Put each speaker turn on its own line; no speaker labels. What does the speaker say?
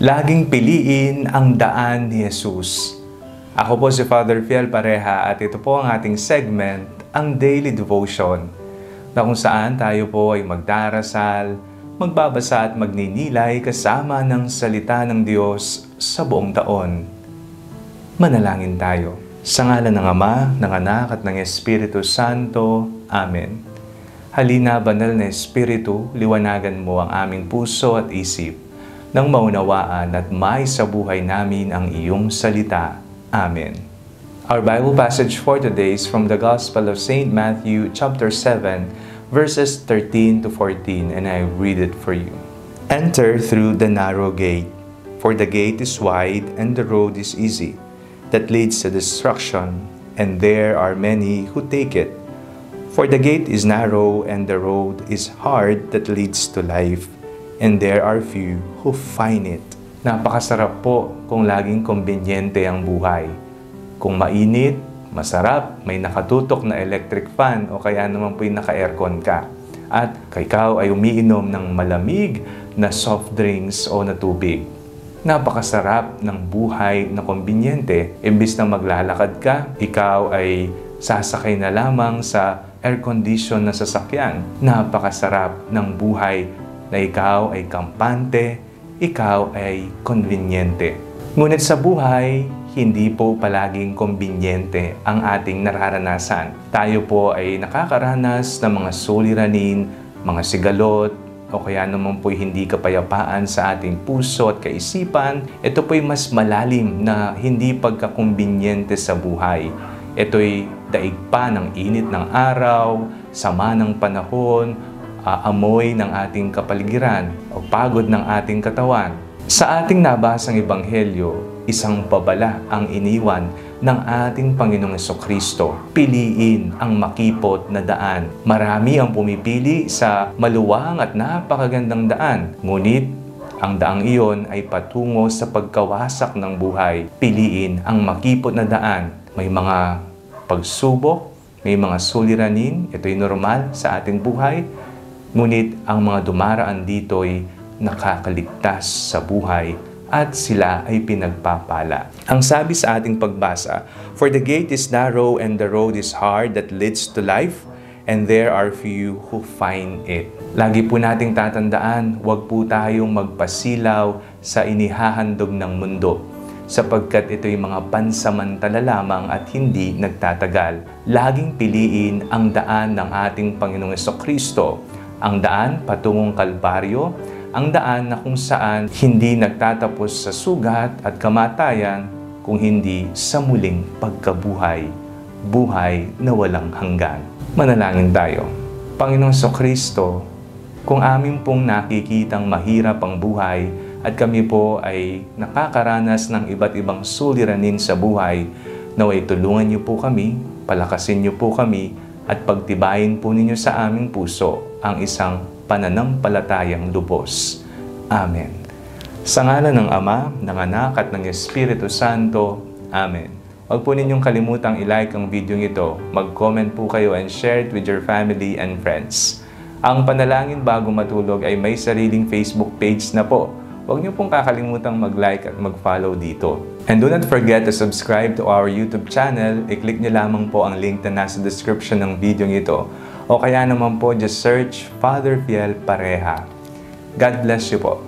Laging piliin ang daan ni Jesus. Ako po si Father Fiel Pareha at ito po ang ating segment, ang Daily Devotion, na kung saan tayo po ay magdarasal, magbabasa at magninilay kasama ng salita ng Diyos sa buong taon. Manalangin tayo. Sa ngalan ng Ama, ng Anak at ng Espiritu Santo. Amen. Halina, banal na Espiritu, liwanagan mo ang aming puso at isip nang maunawaan at may sa buhay namin ang iyong salita. Amen. Our Bible passage for today is from the Gospel of St. Matthew, chapter 7, verses 13 to 14, and I read it for you. Enter through the narrow gate, for the gate is wide and the road is easy, that leads to destruction, and there are many who take it. For the gate is narrow and the road is hard that leads to life, and there are few who find it. Napakasarap po kung laging kumbinyente ang buhay. Kung mainit, masarap, may nakatutok na electric fan o kaya naman po'y naka-aircon ka. At ikaw ay umiinom ng malamig na soft drinks o na tubig. Napakasarap ng buhay na kumbinyente. Imbis na maglalakad ka, ikaw ay sasakay na lamang sa air-condition na sasakyan. Napakasarap ng buhay na ikaw ay kampante, ikaw ay konbinyente. Ngunit sa buhay, hindi po palaging kombinyente ang ating nararanasan. Tayo po ay nakakaranas ng mga suliranin, mga sigalot, o kaya naman po'y hindi kapayapaan sa ating puso at kaisipan. Ito po'y mas malalim na hindi pagkakumbinyente sa buhay. Ito'y daig pa ng init ng araw, sama ng panahon, amoy ng ating kapaligiran o pagod ng ating katawan. Sa ating nabasang ebanghelyo, isang babala ang iniwan ng ating Panginoong Jesucristo. Piliin ang makipot na daan. Marami ang pumipili sa maluwang at napakagandang daan. Ngunit ang daang iyon ay patungo sa pagkawasak ng buhay. Piliin ang makipot na daan. May mga pagsubok, may mga suliranin, ito'y normal sa ating buhay. Ngunit ang mga dumaraan dito'y nakakaligtas sa buhay at sila ay pinagpapala. Ang sabi sa ating pagbasa, "For the gate is narrow and the road is hard that leads to life, and there are few who find it." Lagi po nating tatandaan, huwag po tayong magpasilaw sa inihahandog ng mundo, sapagkat ito'y mga pansamantala lamang at hindi nagtatagal. Laging piliin ang daan ng ating Panginoong Jesucristo, ang daan patungong Kalbaryo, ang daan na kung saan hindi nagtatapos sa sugat at kamatayan, kung hindi sa muling pagkabuhay, buhay na walang hanggan. Manalangin tayo. Panginoong Jesucristo, kung amin pong nakikitang mahirap ang buhay at kami po ay nakakaranas ng iba't ibang suliranin sa buhay, naway tulungan niyo po kami, palakasin niyo po kami, at pagtibayin po ninyo sa aming puso ang isang pananampalatayang lubos. Amen. Sa ngalan ng Ama, ng Anak at ng Espiritu Santo. Amen. Huwag po ninyong kalimutang i-like ang video ito, mag-comment po kayo and share it with your family and friends. Ang panalangin bago matulog ay may sariling Facebook page na po. Huwag niyo pong kakalimutang mag-like at mag-follow dito. And do not forget to subscribe to our YouTube channel. I-click niyo lamang po ang link na nasa description ng video ito. O kaya naman po, just search Father Fiel Pareha. God bless you po.